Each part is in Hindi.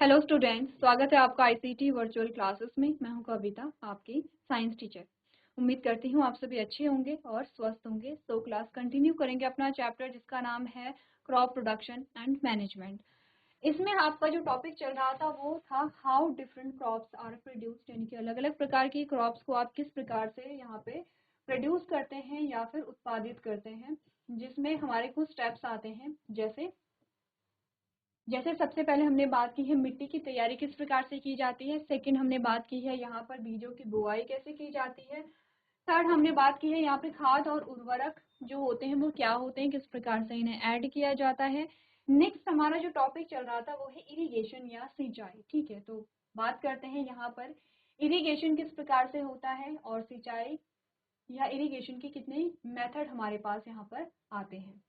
हेलो स्टूडेंट्स, स्वागत है आपका आईसीटी वर्चुअल क्लासेस में। मैं हूं कविता, आपकी साइंस टीचर। उम्मीद करती हूं आप सभी अच्छे होंगे और स्वस्थ होंगे। तो क्लास कंटिन्यू करेंगे अपना चैप्टर जिसका नाम है क्रॉप प्रोडक्शन एंड मैनेजमेंट। इसमें आपका जो टॉपिक चल रहा था वो था how different crops are produced, यानी कि अलग अलग प्रकार की क्रॉप्स को आप किस प्रकार से यहाँ पे प्रोड्यूस करते हैं या फिर उत्पादित करते हैं, जिसमें हमारे कुछ स्टेप्स आते हैं। जैसे सबसे पहले हमने बात की है मिट्टी की तैयारी किस प्रकार से की जाती है। सेकंड हमने बात की है यहाँ पर बीजों की बुआई कैसे की जाती है। थर्ड हमने बात की है यहाँ पे खाद और उर्वरक जो होते हैं वो क्या होते हैं, किस प्रकार से इन्हें ऐड किया जाता है। नेक्स्ट हमारा जो टॉपिक चल रहा था वो है इरिगेशन या सिंचाई। ठीक है, तो बात करते हैं यहाँ पर इरिगेशन किस प्रकार से होता है और सिंचाई या इरिगेशन के कितने मेथड हमारे पास यहाँ पर आते हैं।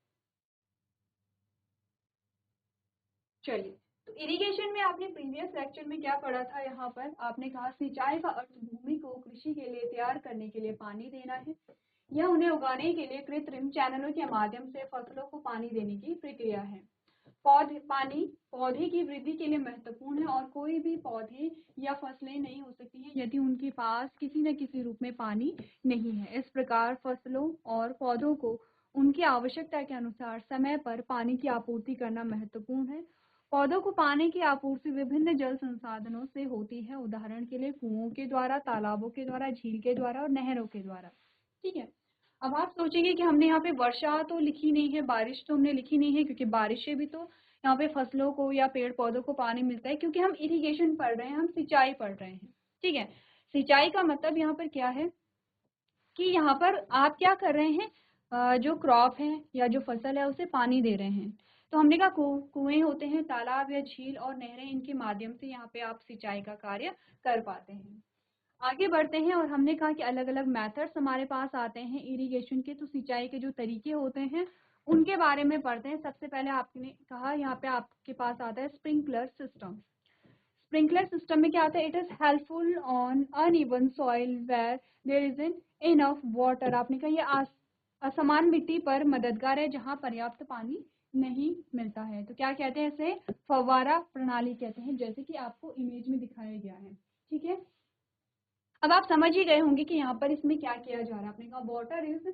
चलिए, तो इरिगेशन में आपने प्रीवियस लेक्चर में क्या पढ़ा था। यहाँ पर आपने कहा सिंचाई का अर्थ भूमि को कृषि के लिए तैयार करने के लिए पानी देना है या उन्हें उगाने के लिए कृत्रिम चैनलों के माध्यम से फसलों को पानी देने की प्रक्रिया है। पानी पौधे की वृद्धि के लिए महत्वपूर्ण है और कोई भी पौधे या फसलें नहीं हो सकती हैं यदि उनके पास किसी न किसी रूप में पानी नहीं है। इस प्रकार फसलों और पौधों को उनकी आवश्यकता के अनुसार समय पर पानी की आपूर्ति करना महत्वपूर्ण है। पौधों को पानी की आपूर्ति विभिन्न जल संसाधनों से होती है, उदाहरण के लिए कुओं के द्वारा, तालाबों के द्वारा, झील के द्वारा और नहरों के द्वारा। ठीक है, अब आप सोचेंगे कि हमने यहाँ पे वर्षा तो लिखी नहीं है, बारिश तो हमने लिखी नहीं है, क्योंकि बारिश से भी तो यहाँ पे फसलों को या पेड़ पौधों को पानी मिलता है, क्योंकि हम इरिगेशन पढ़ रहे हैं, हम सिंचाई पढ़ रहे हैं। ठीक है, सिंचाई का मतलब यहाँ पर क्या है कि यहाँ पर आप क्या कर रहे हैं, जो क्रॉप है या जो फसल है उसे पानी दे रहे हैं। तो हमने कहा कुएं होते हैं, तालाब या झील और नहरें, इनके माध्यम से यहाँ पे आप सिंचाई का कार्य कर पाते हैं। आगे बढ़ते हैं और हमने कहा कि अलग अलग मेथड्स हमारे पास आते हैं इरिगेशन के। तो सिंचाई के जो तरीके होते हैं उनके बारे में पढ़ते हैं। सबसे पहले आपने कहा यहाँ पे आपके पास आता है स्प्रिंकलर सिस्टम। स्प्रिंकलर सिस्टम में क्या आता है, it is helpful on uneven soil where there is in enough water. आपने कहा ये असमान मिट्टी पर मददगार है जहाँ पर्याप्त पानी नहीं मिलता है। तो क्या कहते हैं इसे, फव्वारा प्रणाली कहते हैं, जैसे कि आपको इमेज में दिखाया गया है। ठीक है, अब आप समझ ही गए होंगे कि यहाँ पर इसमें क्या किया जा रहा है। आपने कहा water is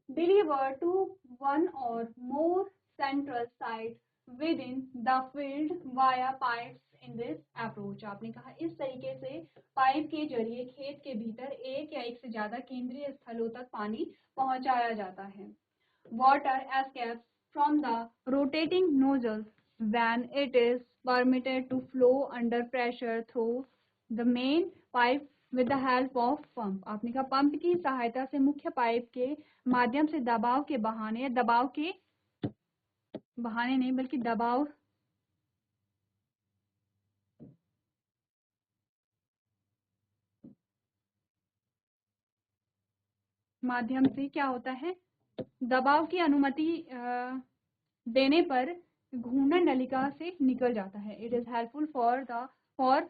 delivered to one और more central site within the field via pipes in this approach. आपने कहा इस तरीके से पाइप के जरिए खेत के भीतर एक या एक से ज्यादा केंद्रीय स्थलों तक पानी पहुंचाया जाता है। Water escapes from the rotating nozzles when it is permitted to flow under pressure through the main pipe with the help of pump। आपने कहा पंप की सहायता से मुख्य पाइप के माध्यम से दबाव के बहाने नहीं बल्कि दबाव माध्यम से क्या होता है, दबाव की अनुमति देने पर घूर्णन नलिका से निकल जाता है। It is helpful for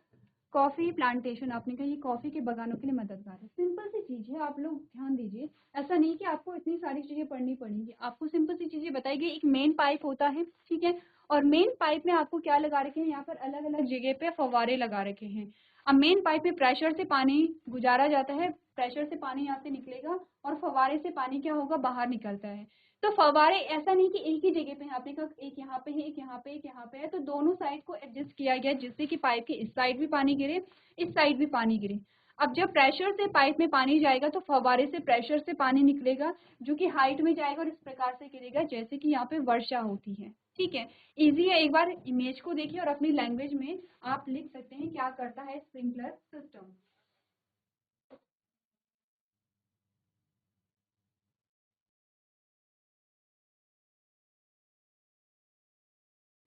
coffee plantation. आपने कहा ये कॉफी के बागानों के लिए मददगार है। सिंपल सी चीज है, आप लोग ध्यान दीजिए। ऐसा नहीं कि आपको इतनी सारी चीजें पढ़नी पड़ेंगी, आपको सिंपल सी चीजें बताई गई। एक मेन पाइप होता है, ठीक है, और मेन पाइप में आपको क्या लगा रखे हैं, यहाँ पर अलग अलग जगह पे फव्वारे लगा रखे हैं। अब मेन पाइप में प्रेशर से पानी गुजारा जाता है, प्रेशर से पानी यहाँ से निकलेगा और फव्वारे से पानी क्या होगा, बाहर निकलता है। तो फव्वारे ऐसा नहीं कि एक ही जगह पे है, आपने कहा एक यहाँ पे है, एक यहाँ पे, एक यहाँ पे है, तो दोनों साइड को एडजस्ट किया गया जिससे कि पाइप के इस साइड भी पानी गिरे, इस साइड भी पानी गिरे। अब जब प्रेशर से पाइप में पानी जाएगा तो फव्वारे से प्रेशर से पानी निकलेगा जो कि हाइट में जाएगा और इस प्रकार से गिरेगा जैसे कि यहाँ पे वर्षा होती है। ठीक है, इजी है, एक बार इमेज को देखिए और अपनी लैंग्वेज में आप लिख सकते हैं क्या करता है स्प्रिंकलर सिस्टम।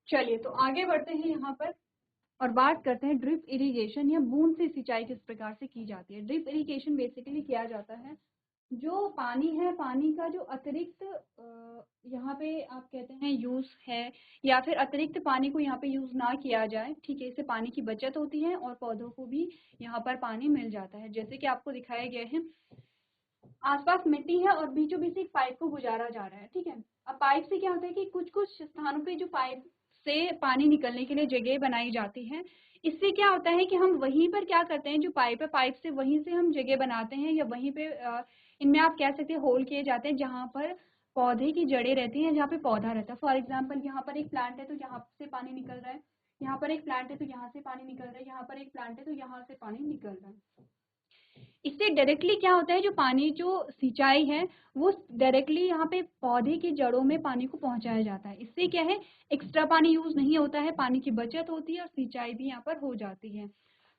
चलिए, तो आगे बढ़ते हैं यहाँ पर और बात करते हैं ड्रिप इरिगेशन या बूंद से सिंचाई किस प्रकार से की जाती है। ड्रिप इरिगेशन बेसिकली किया जाता है जो पानी है, पानी का जो अतिरिक्त यहाँ पे आप कहते हैं यूज है या फिर अतिरिक्त पानी को यहाँ पे यूज ना किया जाए। ठीक है, इससे पानी की बचत होती है और पौधों को भी यहाँ पर पानी मिल जाता है। जैसे कि आपको दिखाया गया है, आसपास मिट्टी है और बीचों बीच एक पाइप को गुजारा जा रहा है। ठीक है, अब पाइप से क्या होता है कि कुछ कुछ स्थानों पे जो पाइप से पानी निकलने के लिए जगह बनाई जाती है। इससे क्या होता है कि हम वहीं पर क्या करते हैं, जो पाइप है, पाइप से वहीं से हम जगह बनाते हैं, या वहीं पे इनमें आप कह सकते हैं होल किए जाते हैं जहाँ पर पौधे की जड़ें रहती हैं, जहाँ पे पौधा रहता है। फॉर एग्जाम्पल यहाँ पर एक प्लांट है तो यहाँ से पानी निकल रहा है, यहाँ पर एक प्लांट है तो यहाँ से पानी निकल रहा है, यहाँ पर एक प्लांट है तो यहाँ से पानी निकल रहा है। इससे डायरेक्टली क्या होता है, जो पानी जो सिंचाई है वो डायरेक्टली यहाँ पे पौधे की जड़ों में पानी को पहुंचाया जाता है। इससे क्या है, एक्स्ट्रा पानी यूज नहीं होता है, पानी की बचत होती है और सिंचाई भी यहाँ पर हो जाती है।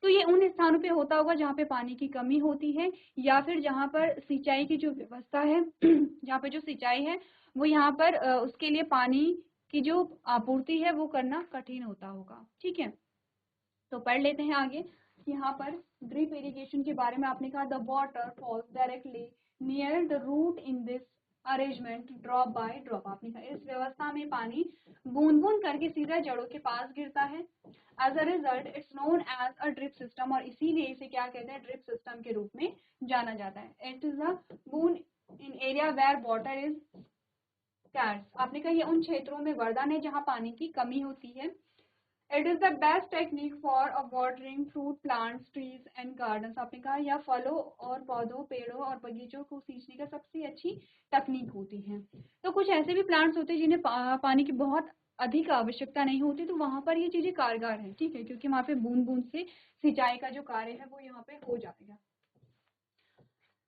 तो ये उन स्थानों पे होता होगा जहाँ पे पानी की कमी होती है, या फिर जहाँ पर सिंचाई की जो व्यवस्था है जहाँ पे जो सिंचाई है वो यहाँ पर उसके लिए पानी की जो आपूर्ति है वो करना कठिन होता होगा। ठीक है, तो पढ़ लेते हैं आगे। यहाँ पर ड्रिप इरिगेशन के बारे में आपने कहा, the water falls directly near the root in this arrangement drop by drop. आपने कहा इस व्यवस्था में पानी बूंद बूंद करके सीधा जड़ों के पास गिरता है। As a result it's known as a drip system, और इसीलिए इसे क्या कहते हैं, ड्रिप सिस्टम के रूप में जाना जाता है। It is a boon in area where water is scarce. आपने कहा ये उन क्षेत्रों में वरदान है जहाँ पानी की कमी होती है। It is the best technique for watering fruit plants trees and gardens. आपने कहा यह फलों और पौधों, पेड़ों और बगीचों को सींचने का सबसे अच्छी तकनीक होती है। तो कुछ ऐसे भी प्लांट्स होते हैं जिन्हें पानी की बहुत अधिक आवश्यकता नहीं होती, तो वहां पर ये चीजें कारगर है। ठीक है, क्योंकि वहां पे बूंद बूंद से सिंचाई का जो कार्य है वो यहाँ पे हो जाएगा।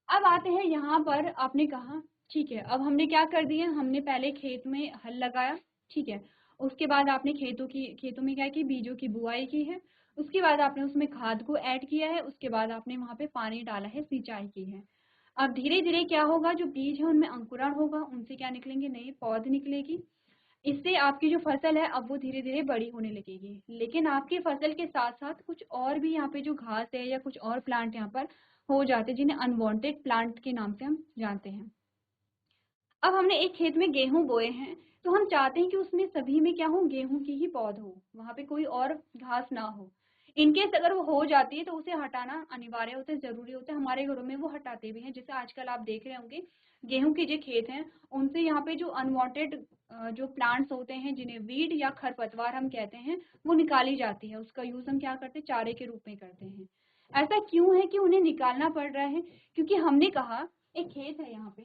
अब आते हैं यहाँ पर, आपने कहा ठीक है, अब हमने क्या कर दिया, हमने पहले खेत में हल लगाया। ठीक है, उसके बाद आपने खेतों में क्या की, बीजों की बुआई की है। उसके बाद आपने उसमें खाद को ऐड किया है। उसके बाद आपने वहां पे पानी डाला है, सिंचाई की है। अब धीरे धीरे क्या होगा, जो बीज है उनमें अंकुरण होगा, उनसे क्या निकलेंगे, नई पौध निकलेगी। इससे आपकी जो फसल है अब वो धीरे धीरे बड़ी होने लगेगी। लेकिन आपकी फसल के साथ साथ कुछ और भी यहाँ पे जो घास है या कुछ और प्लांट यहाँ पर हो जाते हैं, जिन्हें अनवांटेड प्लांट के नाम से हम जानते हैं। अब हमने एक खेत में गेहूं बोए हैं, तो हम चाहते हैं कि उसमें सभी में क्या हो, गेहूं की ही पौध हो, वहां पे कोई और घास ना हो। इनकेस अगर वो हो जाती है तो उसे हटाना अनिवार्य होता है, जरूरी होता है। हमारे घरों में वो हटाते भी हैं, जैसे आजकल आप देख रहे होंगे गेहूं के जो खेत हैं उनसे यहाँ पे जो अनवांटेड जो प्लांट्स होते हैं, जिन्हें वीड या खरपतवार हम कहते हैं, वो निकाली जाती है। उसका यूज हम क्या करते हैं, चारे के रूप में करते हैं। ऐसा क्यों है कि उन्हें निकालना पड़ रहा है, क्योंकि हमने कहा एक खेत है यहाँ पे,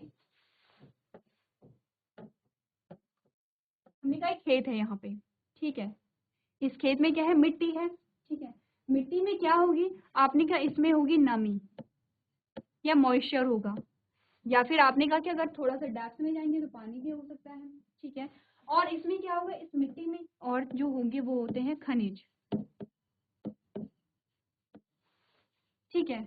हमने कहा एक खेत है यहाँ पे। ठीक है, इस खेत में क्या है, मिट्टी है। ठीक है, मिट्टी में क्या होगी, आपने कहा इसमें होगी नमी या मॉइस्चर होगा, या फिर आपने कहा कि अगर थोड़ा सा डेप्थ में जाएंगे तो पानी भी हो सकता है। ठीक है, और इसमें क्या होगा, इस मिट्टी में और जो होंगे वो होते हैं खनिज। ठीक है,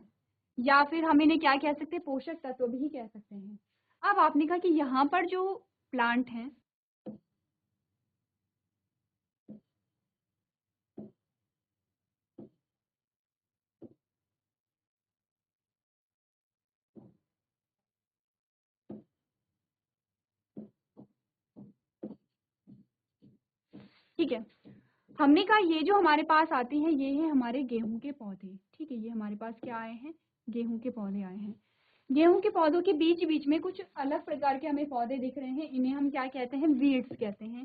या फिर हम इन्हें क्या कह सकते हैं, पोषक तत्व भी कह सकते हैं। अब आपने कहा कि यहाँ पर जो प्लांट है, ठीक है, हमने कहा ये जो हमारे पास आती है ये है हमारे गेहूं के पौधे। ठीक है, ये हमारे पास क्या आए हैं, गेहूं के पौधे आए हैं। गेहूं के पौधों के बीच बीच में कुछ अलग प्रकार के हमें पौधे दिख रहे हैं, इन्हें हम क्या कहते हैं, वीड्स कहते हैं।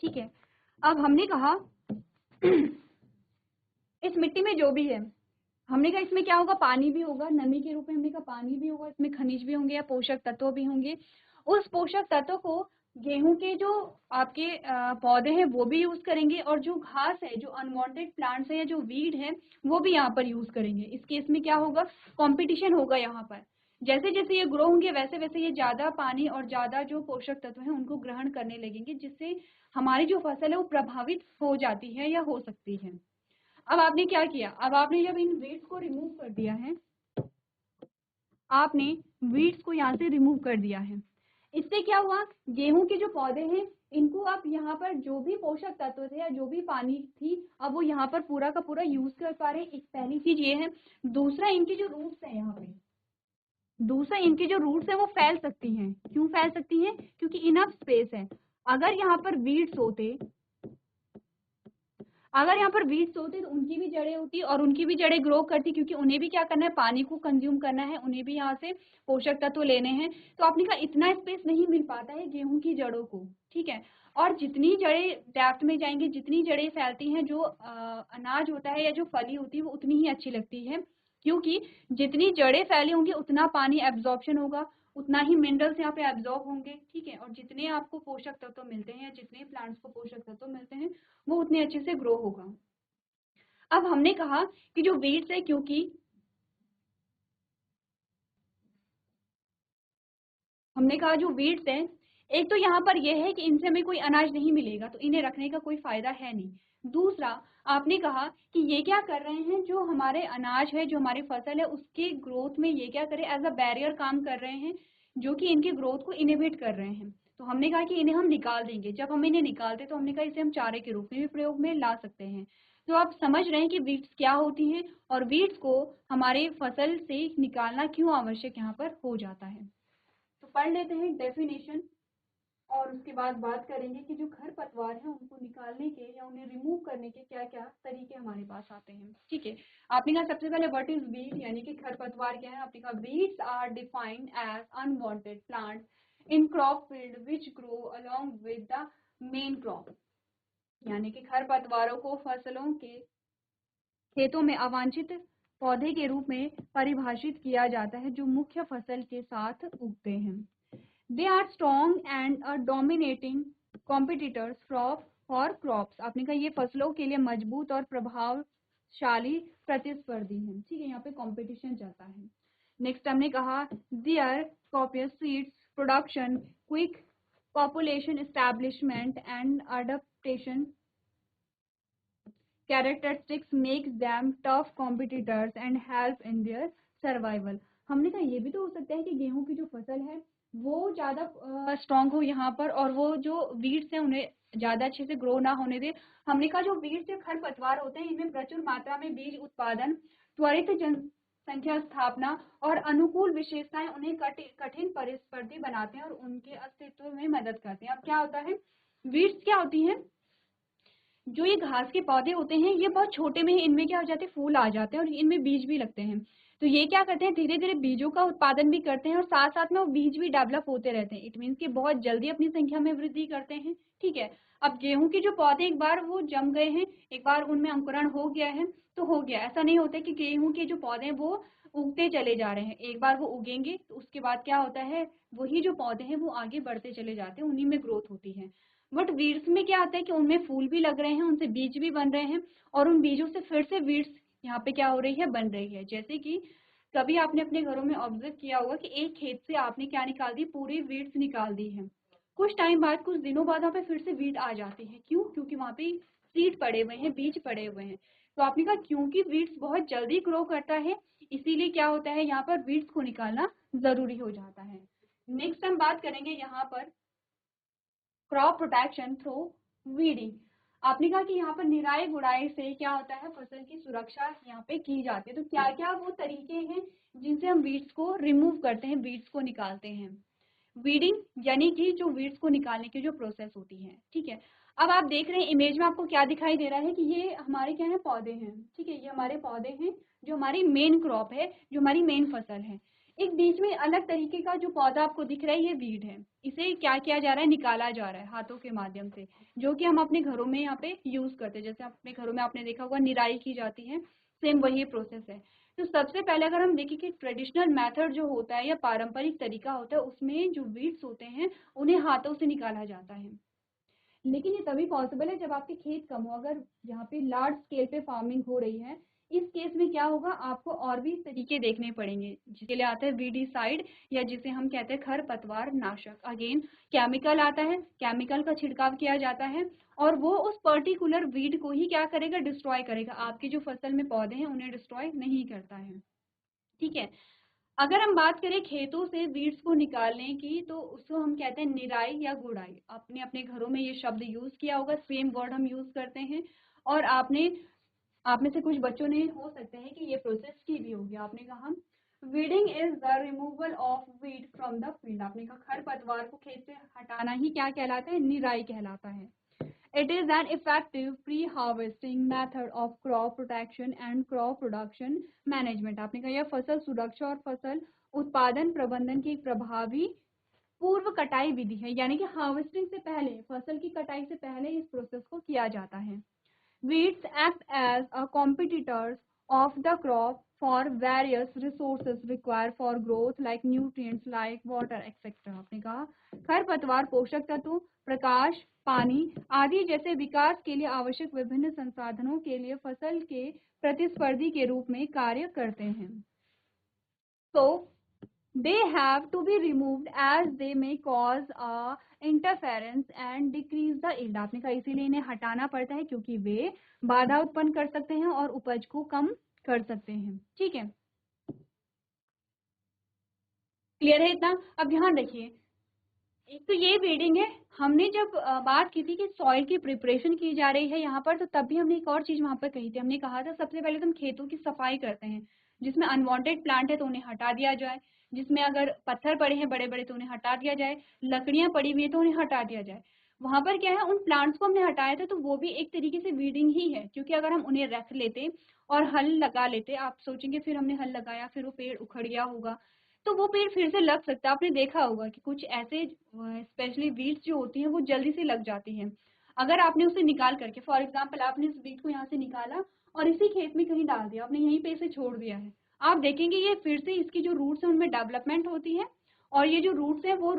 ठीक है, अब हमने कहा इस मिट्टी में जो भी है, हमने कहा इसमें क्या होगा, पानी भी होगा, नमी के रूप में हमने कहा पानी भी होगा, इसमें खनिज भी होंगे या पोषक तत्व भी होंगे। उस पोषक तत्व को गेहूं के जो आपके पौधे हैं वो भी यूज करेंगे, और जो घास है, जो अनवांटेड प्लांट्स है या जो वीड है वो भी यहाँ पर यूज करेंगे। इस केस में क्या होगा, कंपटीशन होगा यहाँ पर। जैसे जैसे ये ग्रो होंगे वैसे वैसे ये ज्यादा पानी और ज्यादा जो पोषक तत्व है उनको ग्रहण करने लगेंगे, जिससे हमारी जो फसल है वो प्रभावित हो जाती है या हो सकती है। अब आपने क्या किया, अब आपने जब इन वीड्स को रिमूव कर दिया है, आपने वीड्स को यहाँ से रिमूव कर दिया है, इससे क्या हुआ, गेहूं के जो पौधे हैं इनको आप यहाँ पर जो भी पोषक तत्व थे या जो भी पानी थी अब वो यहाँ पर पूरा का पूरा यूज कर पा रहे हैं। एक पहली चीज ये है। दूसरा, इनकी जो रूट्स है यहाँ पे, दूसरा इनकी जो रूट्स है वो फैल सकती हैं। क्यों फैल सकती हैं, क्योंकि इनफ स्पेस है। अगर यहाँ पर वीड्स होते, अगर यहाँ पर वीड्स होते तो उनकी भी जड़ें होती और उनकी भी जड़ें ग्रो करती, क्योंकि उन्हें भी क्या करना है, पानी को कंज्यूम करना है, उन्हें भी यहाँ से पोषक तत्व लेने हैं। तो आपने कहा इतना स्पेस नहीं मिल पाता है गेहूं की जड़ों को, ठीक है। और जितनी जड़ें डेप्थ में जाएंगी, जितनी जड़ें फैलती हैं, जो अनाज होता है या जो फली होती है वो उतनी ही अच्छी लगती है, क्योंकि जितनी जड़ें फैली होंगी उतना पानी एब्जॉर्प्शन होगा, उतना ही मिनरल्स यहाँ पे एब्जॉर्ब होंगे, ठीक है। और जितने आपको पोषक तत्व मिलते हैं या जितने प्लांट्स को पोषक तत्व मिलते हैं वो उतने अच्छे से ग्रो होगा। अब हमने कहा कि जो वीड्स है, क्योंकि हमने कहा जो वीड्स हैं, एक तो यहाँ पर यह है कि इनसे हमें कोई अनाज नहीं मिलेगा, तो इन्हें रखने का कोई फायदा है नहीं। दूसरा, आपने कहा कि ये क्या कर रहे हैं, जो हमारे अनाज है, जो हमारी फसल है, उसके ग्रोथ में ये क्या करे, एज अ बैरियर काम कर रहे हैं, जो कि इनके ग्रोथ को इनहिबिट कर रहे हैं। तो हमने कहा कि इन्हें हम निकाल देंगे। जब हम इन्हें निकालते तो हमने कहा इसे हम चारे के रूप में भी प्रयोग में ला सकते हैं। तो आप समझ रहे हैं कि वीड्स क्या होती हैं और वीड्स को हमारे फसल से निकालना क्यों आवश्यक यहाँ पर हो जाता है। तो पढ़ लेते हैं डेफिनेशन और उसके बाद बात करेंगे कि जो खरपतवार है उनको निकालने के या उन्हें रिमूव करने के क्या क्या तरीके हमारे पास आते हैं, ठीक है। आपने कहा सबसे पहले व्हाट इज वीड, यानी कि खरपतवार क्या है। आपने कहा weeds are defined as unwanted plants in crop field which grow along with the main crop, यानी कि खरपतवारों को फसलों के खेतों में अवांछित पौधे के रूप में परिभाषित किया जाता है, जो मुख्य फसल के साथ उगते हैं। They are strong and are dominating competitors for crops। आपने कहा ये फसलों के लिए मजबूत और प्रभावशाली प्रतिस्पर्धी हैं, ठीक है। यहाँ पे कंपटीशन चलता है। नेक्स्ट हमने कहा their copious seeds production, quick population establishment and adaptation characteristics makes them tough competitors and help in their survival। हमने कहा ये भी तो हो सकता है कि गेहूं की जो फसल है वो ज्यादा स्ट्रांग हो यहाँ पर, और वो जो वीड्स हैं उन्हें ज्यादा अच्छे से ग्रो ना होने दे। हमने कहा जो वीड्स या खरपतवार होते हैं इनमें प्रचुर मात्रा में बीज उत्पादन, त्वरित जनसंख्या स्थापना और अनुकूल विशेषताएं उन्हें कठिन परिस्पर्धी बनाते हैं और उनके अस्तित्व में मदद करते हैं। अब क्या होता है, वीड्स क्या होती है, जो ये घास के पौधे होते हैं ये बहुत छोटे में ही इनमें क्या हो जाते हैं, फूल आ जाते हैं और इनमें बीज भी लगते हैं। तो ये क्या करते हैं, धीरे धीरे बीजों का उत्पादन भी करते हैं और साथ साथ में वो बीज भी डेवलप होते रहते हैं। इट मीन्स कि बहुत जल्दी अपनी संख्या में वृद्धि करते हैं, ठीक है। अब गेहूं के जो पौधे एक बार वो जम गए हैं, एक बार उनमें अंकुरण हो गया है तो हो गया, ऐसा नहीं होता कि गेहूं के जो पौधे हैं वो उगते चले जा रहे हैं। एक बार वो उगेंगे तो उसके बाद क्या होता है, वही जो पौधे हैं वो आगे बढ़ते चले जाते हैं, उन्हीं में ग्रोथ होती है। बट वीड्स में क्या आता है कि उनमें फूल भी लग रहे हैं, उनसे बीज भी बन रहे हैं और उन बीजों से फिर से वीड्स यहाँ पे क्या हो रही है, बन रही है। जैसे कि कभी आपने अपने घरों में ऑब्जर्व किया होगा कि एक खेत से आपने क्या निकाल दी, पूरी वीड्स निकाल दी है। कुछ टाइम बाद, कुछ दिनों बाद वहाँ पे फिर से वीड आ जाती है। क्यों? क्योंकि वहाँ पे सीड पड़े हुए हैं, बीज पड़े हुए हैं। तो आपने कहा क्योंकि वीड्स बहुत जल्दी ग्रो करता है, इसीलिए क्या होता है, यहाँ पर वीड्स को निकालना जरूरी हो जाता है। नेक्स्ट हम बात करेंगे यहाँ पर क्रॉप प्रोटेक्शन थ्रू वीडिंग। आपने कहा कि यहाँ पर निराई गुड़ाई से क्या होता है, फसल की सुरक्षा यहाँ पे की जाती है। तो क्या क्या वो तरीके हैं जिनसे हम वीड्स को रिमूव करते हैं, वीड्स को निकालते हैं। वीडिंग यानी कि जो वीड्स को निकालने की जो प्रोसेस होती है, ठीक है। अब आप देख रहे हैं इमेज में आपको क्या दिखाई दे रहा है कि ये हमारे क्या है, पौधे हैं, ठीक है। ये हमारे पौधे हैं जो हमारी मेन क्रॉप है, जो हमारी मेन फसल है। एक बीच में अलग तरीके का जो पौधा आपको दिख रहा है ये वीड है। इसे क्या किया जा रहा है, निकाला जा रहा है हाथों के माध्यम से, जो कि हम अपने घरों में यहाँ पे यूज करते हैं। जैसे अपने घरों में आपने देखा होगा निराई की जाती है, सेम वही प्रोसेस है। तो सबसे पहले अगर हम देखें कि ट्रेडिशनल मेथड जो होता है या पारंपरिक तरीका होता है, उसमें जो वीड्स होते हैं उन्हें हाथों से निकाला जाता है। लेकिन ये तभी पॉसिबल है जब आपके खेत कम हो। अगर यहाँ पे लार्ज स्केल पे फार्मिंग हो रही है, इस केस में क्या होगा, आपको और भी तरीके देखने पड़ेंगे, जिसके लिए आता है वीडीसाइड, या जिसे हम कहते हैं खरपतवार नाशक। अगेन केमिकल आता है, केमिकल का छिड़काव किया जाता है और वो उस पर्टिकुलर वीड को ही क्या करेगा, डिस्ट्रॉय करेगा। आपकी जो फसल में पौधे हैं उन्हें डिस्ट्रॉय नहीं करता है, ठीक है। अगर हम बात करें खेतों से वीड्स को निकालने की, तो उसको हम कहते हैं निराई या गुड़ाई। आपने अपने घरों में ये शब्द यूज किया होगा, सेम वर्ड हम यूज करते हैं। और आपने, आप में से कुछ बच्चों ने हो सकते हैं कि ये प्रोसेस की भी होगी। आपने कहा weeding is the removal of weed from the field. आपने कहा खरपतवार को खेत से हटाना ही क्या कहलाता है, निराई कहलाता है। It is an effective pre-harvesting method of crop protection and crop production management. आपने कहा यह फसल सुरक्षा और फसल उत्पादन प्रबंधन की एक प्रभावी पूर्व कटाई विधि है, यानी कि हार्वेस्टिंग से पहले, फसल की कटाई से पहले इस प्रोसेस को किया जाता है। Weeds act as a competitors of the crop for various resources required for growth like nutrients like water etc. आपने कहा खरपतवार पोषक तत्व, प्रकाश, पानी आदि जैसे विकास के लिए आवश्यक विभिन्न संसाधनों के लिए फसल के प्रतिस्पर्धी के रूप में कार्य करते हैं। So they have to be removed as they may cause a interference and decrease the yield. आपने कहा इसीलिए इन्हें हटाना पड़ता है क्योंकि वे बाधा उत्पन्न कर सकते हैं और उपज को कम कर सकते हैं। ठीक है, क्लियर है इतना? अब ध्यान देखिए, एक तो ये रीडिंग है, हमने जब बात की थी कि सॉइल की प्रिपरेशन की जा रही है यहाँ पर, तो तब भी हमने एक और चीज वहां पर कही थी। हमने कहा था सबसे पहले तो हम खेतों की सफाई करते हैं, जिसमें अनवांटेड प्लांट है तो उन्हें हटा दिया जाए, जिसमें अगर पत्थर पड़े हैं बड़े बड़े तो उन्हें हटा दिया जाए, लकड़ियां पड़ी हुई है तो उन्हें हटा दिया जाए। वहां पर क्या है, उन प्लांट्स को हमने हटाया था तो वो भी एक तरीके से वीडिंग ही है, क्योंकि अगर हम उन्हें रख लेते और हल लगा लेते, आप सोचेंगे फिर हमने हल लगाया फिर वो पेड़ उखड़ गया होगा, तो वो पेड़ फिर से लग सकता है। आपने देखा होगा कि कुछ ऐसे स्पेशली वीड्स जो होती हैं वो जल्दी से लग जाती हैं। अगर आपने उसे निकाल करके, फॉर एग्जांपल आपने इस वीड को यहाँ से निकाला और इसी खेत में कहीं डाल दिया, आपने यहीं पे इसे छोड़ दिया है, आप देखेंगे ये फिर से इसकी जो रूट्स है उनमें डेवलपमेंट होती है और ये जो रूट्स है वो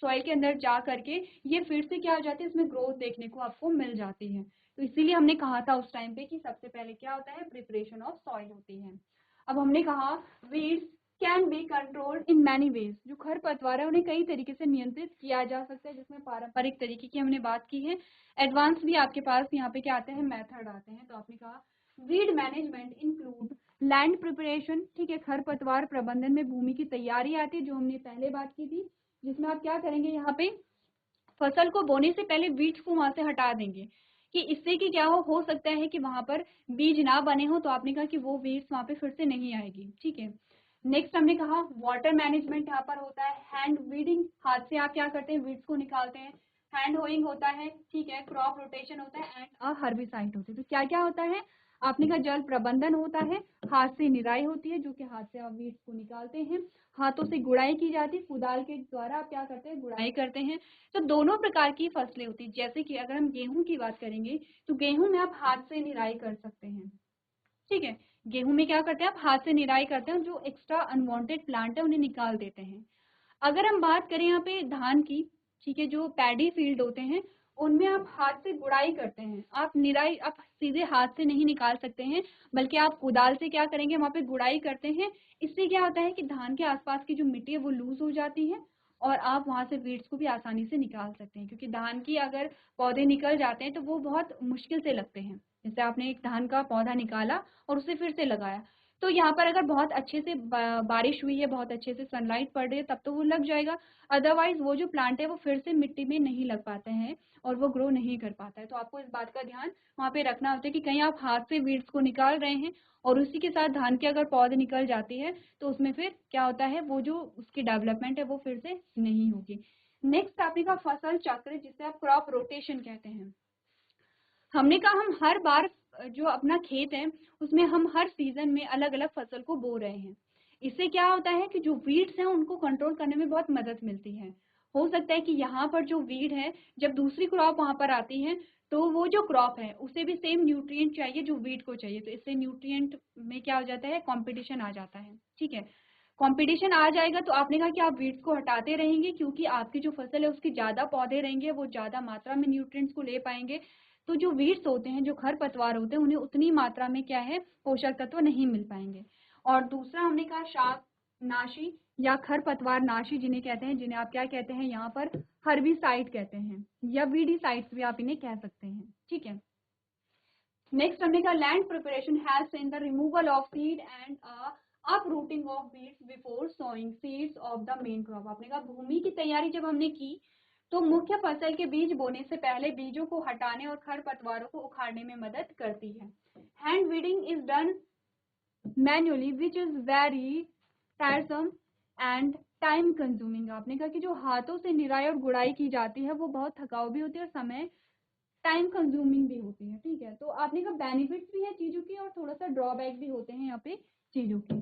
सॉइल के अंदर जा करके ये फिर से क्या हो जाती है, इसमें ग्रोथ देखने को आपको मिल जाती है। तो इसीलिए हमने कहा था उस टाइम पे कि सबसे पहले क्या होता है, प्रिपरेशन ऑफ सॉइल होती है। अब हमने कहा weeds can be controlled in many ways, जो खरपतवार है उन्हें कई तरीके से नियंत्रित किया जा सकता है, जिसमें पारंपरिक तरीके की हमने बात की है, एडवांस भी आपके पास यहाँ पे क्या आते हैं, मेथड आते हैं। तो आपने कहा weed management include land preparation, ठीक है, खरपतवार प्रबंधन में भूमि की तैयारी आती है, जो हमने पहले बात की थी, जिसमें आप क्या करेंगे, यहाँ पे फसल को बोने से पहले बीज को वहां से हटा देंगे, कि इससे कि क्या हो सकता है कि वहां पर बीज ना बने हो, तो आपने कहा कि वो बीज वहां पे फिर से नहीं आएगी। ठीक है, नेक्स्ट हमने कहा वाटर मैनेजमेंट यहाँ पर होता है, हैंड वीडिंग, हाथ से आप क्या करते हैं, वीड्स को निकालते हैं, हैंड होइंग होता है, ठीक है, क्रॉप रोटेशन होता है एंड अ हर्बिसाइड होते हैं। तो क्या क्या होता है, आपने कहा जल प्रबंधन होता है, हाथ से निराई होती है, जो कि हाथ से आप वीड्स को निकालते हैं, हाथों से गुड़ाई की जाती है, कुदाल के द्वारा आप क्या करते हैं, गुड़ाई करते हैं। तो दोनों प्रकार की फसलें होती है, जैसे कि अगर हम गेहूं की बात करेंगे तो गेहूं में आप हाथ से निराई कर सकते हैं। ठीक है, गेहूं में क्या करते हैं, आप हाथ से निराई करते हैं, जो एक्स्ट्रा अनवांटेड प्लांट है उन्हें निकाल देते हैं। अगर हम बात करें यहाँ पे धान की, ठीक है, जो पैडी फील्ड होते हैं उनमें आप हाथ से गुड़ाई करते हैं, आप निराई आप सीधे हाथ से नहीं निकाल सकते हैं, बल्कि आप कुदाल से क्या करेंगे, वहां पे गुड़ाई करते हैं। इससे क्या होता है कि धान के आसपास की जो मिट्टी है वो लूज हो जाती है और आप वहां से वीड्स को भी आसानी से निकाल सकते हैं, क्योंकि धान की अगर पौधे निकल जाते हैं तो वो बहुत मुश्किल से लगते हैं। जैसे आपने एक धान का पौधा निकाला और उसे फिर से लगाया, तो यहाँ पर अगर बहुत अच्छे से बारिश हुई है, बहुत अच्छे से सनलाइट पड़ रही है, तब तो वो लग जाएगा, अदरवाइज वो जो प्लांट है वो फिर से मिट्टी में नहीं लग पाते हैं और वो ग्रो नहीं कर पाता है। तो आपको इस बात का ध्यान वहाँ पे रखना होता है कि कहीं आप हाथ से वीड्स को निकाल रहे हैं और उसी के साथ धान के अगर पौधे निकल जाती है तो उसमें फिर क्या होता है, वो जो उसकी डेवलपमेंट है वो फिर से नहीं होगी। नेक्स्ट आपने कहा फसल चक्र, जिसे आप क्रॉप रोटेशन कहते हैं। हमने कहा हम हर बार जो अपना खेत है उसमें हम हर सीजन में अलग अलग फसल को बो रहे हैं। इससे क्या होता है कि जो वीड्स हैं उनको कंट्रोल करने में बहुत मदद मिलती है। हो सकता है कि यहाँ पर जो वीड है, जब दूसरी क्रॉप वहां पर आती है तो वो जो क्रॉप है उसे भी सेम न्यूट्रिएंट चाहिए जो वीड को चाहिए, तो इससे न्यूट्रिएंट में क्या हो जाता है, कंपटीशन आ जाता है। ठीक है, कंपटीशन आ जाएगा तो आपने कहा कि आप वीड्स को हटाते रहेंगे, क्योंकि आपकी जो फसल है उसकी ज्यादा पौधे रहेंगे, वो ज्यादा मात्रा में न्यूट्रिएंट्स को ले पाएंगे। तो जो वीड्स होते हैं, जो खरपतवार होते हैं, उन्हें उतनी मात्रा में क्या है, पोषक तत्व नहीं मिल पाएंगे। और दूसरा हमने कहा शाक नाशी या खरपतवार नाशी जिन्हें कहते हैं, जिन्हें आप क्या कहते हैं यहाँ पर, हर्बिसाइड कहते हैं या वीडीसाइड्स भी आप इन्हें कह सकते हैं। ठीक है, नेक्स्ट हमने कहा land preparation helps in the removal of seed and uprooting of weeds before sowing seeds of the main crop। आपने कहा भूमि की तैयारी जब हमने की तो मुख्य फसल के बीज बोने से पहले बीजों को हटाने और खरपतवारों को उखाड़ने में मदद करती है। Hand weeding is done manually which is very टायरसम and time consuming. आपने कहा कि जो हाथों से निराई और गुड़ाई की जाती है वो बहुत थकाऊ भी होती है और समय टाइम कंज्यूमिंग भी होती है, ठीक है। तो आपने कहा बेनिफिट्स भी है चीज़ों की और थोड़ा सा ड्रॉबैक भी होते हैं यहाँ पे चीज़ों की।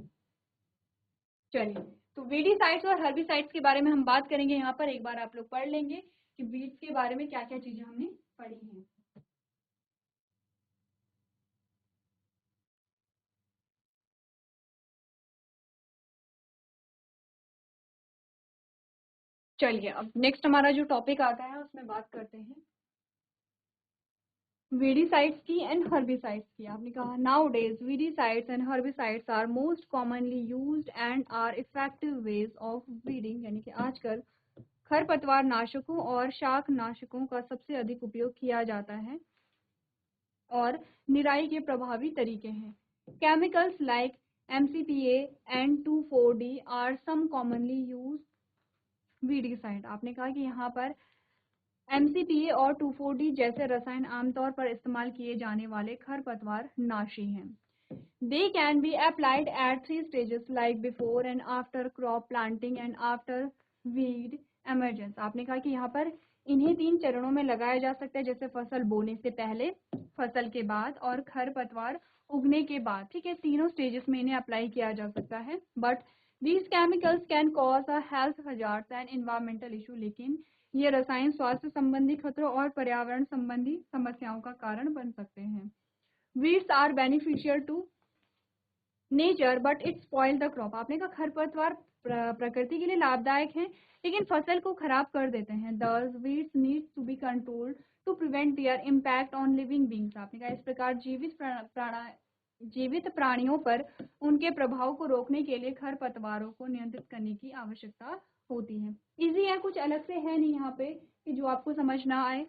चलिए, तो वीडीसाइड्स और हर्बिसाइड्स के बारे में हम बात करेंगे यहाँ पर। एक बार आप लोग पढ़ लेंगे कि वीड्स के बारे में क्या क्या चीज़ें हमने पढ़ी हैं। चलिए, अब नेक्स्ट हमारा जो टॉपिक आता है उसमें बात करते हैं वीडीसाइड्स की एंड हर्बिसाइड्स की। आपने कहा nowadays weedicides and herbicides are most commonly used and are effective ways of weeding, यानी कि आजकल खरपतवार नाशकों और शाक नाशकों का सबसे अधिक उपयोग किया जाता है और निराई के प्रभावी तरीके हैं। Chemicals like MCPA and 2,4-D are some commonly use weedicide. आपने कहा कि यहाँ पर MCPA और 2,4-D जैसे रसायन आमतौर पर इस्तेमाल किए जाने वाले खरपतवार नाशी हैं। They can be applied at 3 stages like before and after crop planting and after weed emergence। आपने कहा कि यहाँ पर इन्हें 3 चरणों में लगाया जा सकता है, जैसे फसल बोने से पहले, फसल के बाद और खरपतवार उगने के बाद, ठीक है। तीनों स्टेजेस में इन्हें अप्लाई किया जा सकता है। But these chemicals can cause a health hazards and environmental issue, लेकिन ये रसायन स्वास्थ्य संबंधी खतरों और पर्यावरण संबंधी समस्याओं का कारण बन सकते हैं। Weeds are beneficial to nature but it spoil the crop. आपने कहा खरपतवार प्रकृति के लिए लाभदायक हैं लेकिन फसल को खराब कर देते हैं। This weeds needs to be controlled to prevent their impact on living beings. आपने कहा इस प्रकार जीवित प्राणियों पर उनके प्रभाव को रोकने के लिए खरपतवारों को नियंत्रित करने की आवश्यकता होती है। इजी है, कुछ अलग से है नहीं यहाँ पे कि जो आपको समझ ना आए।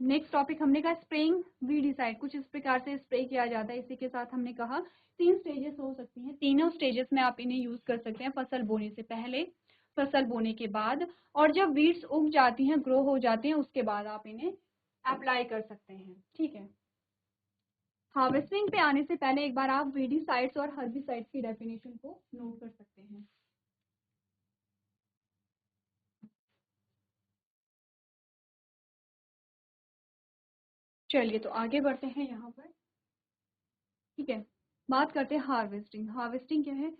नेक्स्ट टॉपिक हमने कहा स्प्रेइंग वीडीसाइड, कुछ इस प्रकार से स्प्रे किया जाता है। इसी के साथ हमने कहा 3 स्टेजेस हो सकती हैं, तीनों स्टेजेस में आप इन्हें यूज कर सकते हैं, फसल बोने से पहले, फसल बोने के बाद और जब वीड्स उग जाती हैं, ग्रो हो जाती हैं, उसके बाद आप इन्हें अप्लाई कर सकते हैं, ठीक है। हार्वेस्टिंग पे आने से पहले एक बार आप वीडीसाइड्स और हर्बिसाइड्स की डेफिनेशन को नोट कर सकते हैं। चलिए, तो आगे बढ़ते हैं यहाँ पर, ठीक है। बात करते हैं हार्वेस्टिंग। हार्वेस्टिंग क्या है?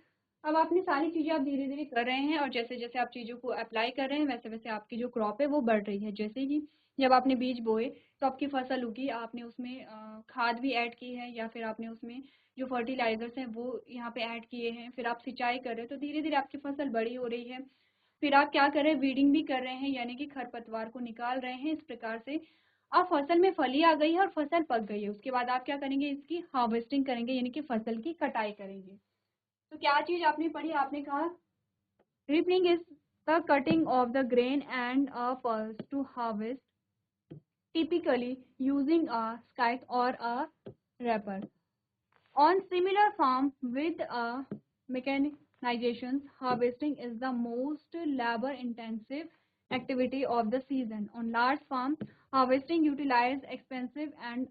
अब आपने सारी चीज़ें आप धीरे धीरे कर रहे हैं और जैसे जैसे आप चीज़ों को अप्लाई कर रहे हैं वैसे वैसे आपकी जो क्रॉप है वो बढ़ रही है। जैसे कि जब आपने बीज बोए तो आपकी फसल उगी, आपने उसमें खाद भी ऐड की है या फिर आपने उसमें जो फर्टिलाइजर्स हैं वो यहाँ पे ऐड किए हैं, फिर आप सिंचाई कर रहे हैं तो धीरे धीरे आपकी फसल बड़ी हो रही है। फिर आप क्या कर रहे हैं, वीडिंग भी कर रहे हैं यानी कि खरपतवार को निकाल रहे हैं। इस प्रकार से अब फसल में फली आ गई है और फसल पक गई है, उसके बाद आप क्या करेंगे, इसकी हार्वेस्टिंग करेंगे यानी कि फसल की कटाई करेंगे। तो क्या चीज आपने पढ़ी? आपने कहा ripening is the cutting of the grain and a pulse to harvest, typically using a scythe or a wrapper. On similar farm with a mechanization, harvesting is the most labor-intensive activity of the season. On large farm, harvesting utilizes expensive and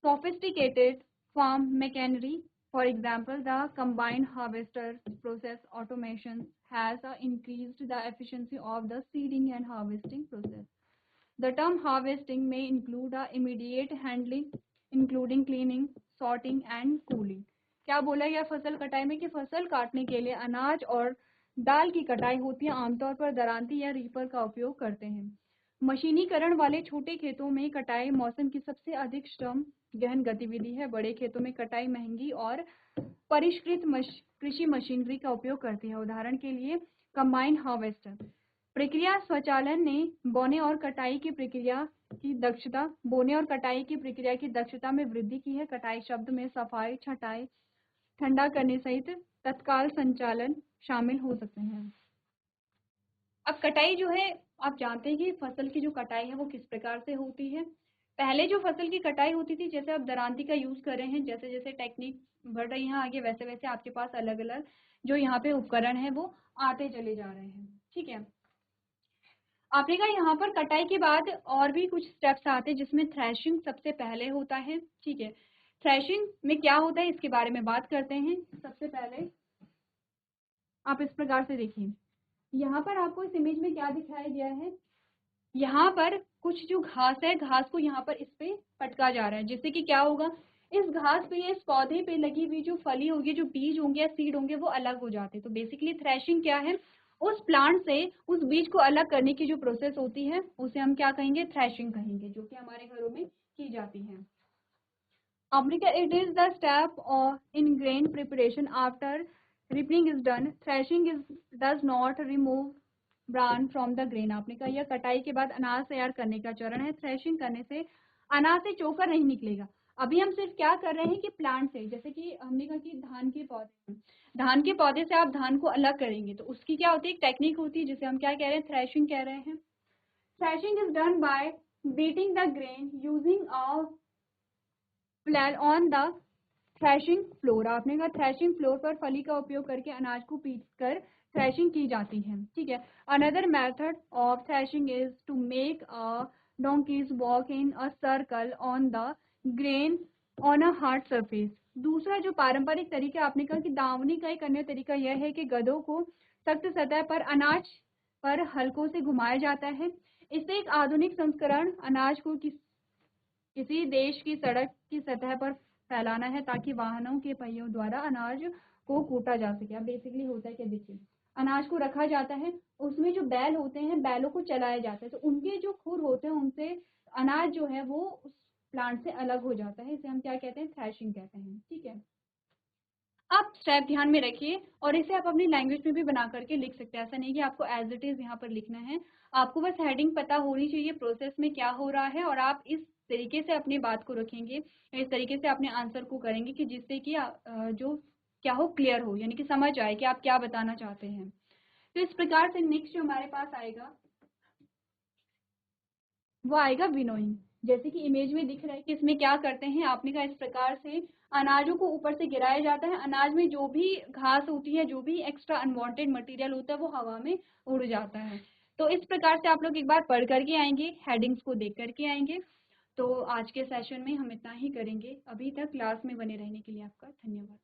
sophisticated farm machinery. For example, the combined harvester process automation has increased the efficiency of the seeding and harvesting process. The term harvesting may include immediate handling, including cleaning, sorting and cooling. क्या बोला गया फसल कटाई में कि फसल काटने के लिए अनाज और दाल की कटाई होती है, आमतौर पर दरांती या रीपर का उपयोग करते हैं। मशीनीकरण वाले छोटे खेतों में कटाई मौसम की सबसे अधिक श्रम गहन गतिविधि है। बड़े खेतों में कटाई महंगी और परिष्कृत कृषि मशीनरी का उपयोग करती है। उदाहरण के लिए कंबाइन हार्वेस्टर। प्रक्रिया स्वचालन ने बोने और कटाई की प्रक्रिया की दक्षता में वृद्धि की है। कटाई शब्द में सफाई, छटाई, ठंडा करने सहित तत्काल संचालन शामिल हो सकते हैं। अब कटाई जो है, आप जानते हैं कि फसल की जो कटाई है वो किस प्रकार से होती है। पहले जो फसल की कटाई होती थी, जैसे आप दरांती का यूज कर रहे हैं, जैसे जैसे टेक्निक बढ़ रही है आगे वैसे वैसे आपके पास अलग अलग जो यहाँ पे उपकरण है वो आते चले जा रहे हैं, ठीक है। आपने कहा यहाँ पर कटाई के बाद और भी कुछ स्टेप्स आते हैं जिसमें थ्रेशिंग सबसे पहले होता है, ठीक है। थ्रेशिंग में क्या होता है इसके बारे में बात करते हैं। सबसे पहले आप इस प्रकार से देखिए, यहाँ पर आपको इस इमेज में क्या दिखाया गया है, यहाँ पर कुछ जो घास है, घास को यहाँ पर इस पे पटका जा रहा है, जिससे कि क्या होगा, इस घास पे या इस पौधे पे लगी हुई जो फली होगी, जो बीज होंगे या सीड होंगे, वो अलग हो जाते हैं। तो बेसिकली थ्रेशिंग क्या है, उस प्लांट से उस बीज को अलग करने की जो प्रोसेस होती है उसे हम क्या कहेंगे, थ्रेशिंग कहेंगे, जो कि हमारे घरों में की जाती है। Amrika, it is the step in grain preparation after ripening is done. Threshing does not remove bran from the grain. आपने कहा यह कटाई के बाद अनाज तैयार करने का चरण है। थ्रेशिंग करने से अनाज से चोकर नहीं निकलेगा। अभी हम सिर्फ क्या कर रहे हैं कि प्लांट से, जैसे कि हमने कहा कि धान के पौधे से आप धान को अलग करेंगे, तो उसकी क्या होती है, एक टेक्निक होती है जिसे हम क्या कह रहे हैं, थ्रेशिंग कह रहे हैं। Threshing is done by beating the grain using a flail on the threshing floor. आपने कहा थ्रेशिंग फ्लोर पर फली का उपयोग करके अनाज को पीस कर थ्रेशिंग की जाती है, ठीक है। Another method of threshing is to make a donkeys walk in a circle on the grain on a hard surface। दूसरा जो पारंपरिक तरीका आपने कहा कि दावनी का एक अन्य तरीका यह है कि गधों को सख्त सतह पर अनाज पर हल्कों से घुमाया जाता है। इससे एक आधुनिक संस्करण अनाज को किसी देश की सड़क की सतह पर फैलाना है ताकि वाहनों के पहियों द्वारा अनाज को कूटा जा सके। अब बेसिकली होता है क्या, देखिए, अनाज को रखा जाता है, उसमें जो बैल होते हैं, बैलों को चलाया जाता है, तो उनके जो खुर होते हैं उनसे अनाज जो है वो उस प्लांट से अलग हो जाता है। इसे हम क्या कहते हैं, थ्रेशिंग कहते हैं, ठीक है। आप स्टेप ध्यान में रखिए और इसे आप अपनी लैंग्वेज में भी बना करके लिख सकते हैं। ऐसा नहीं कि आपको एज इट इज यहाँ पर लिखना है, आपको बस हेडिंग पता होनी चाहिए प्रोसेस में क्या हो रहा है, और आप इस तरीके से अपनी बात को रखेंगे, इस तरीके से अपने आंसर को करेंगे कि जिससे कि जो क्या हो, क्लियर हो, यानी कि समझ आए कि आप क्या बताना चाहते हैं। तो इस प्रकार से नेक्स्ट जो हमारे पास आएगा वो आएगा विनोइंग। जैसे कि इमेज में दिख रहा है कि इसमें क्या करते हैं, आपने कहा इस प्रकार से अनाजों को ऊपर से गिराया जाता है, अनाज में जो भी घास होती है, जो भी एक्स्ट्रा अनवांटेड मटेरियल होता है, वो हवा में उड़ जाता है। तो इस प्रकार से आप लोग एक बार पढ़ करके आएंगे, हेडिंग्स को देख करके आएंगे। तो आज के सेशन में हम इतना ही करेंगे। अभी तक क्लास में बने रहने के लिए आपका धन्यवाद।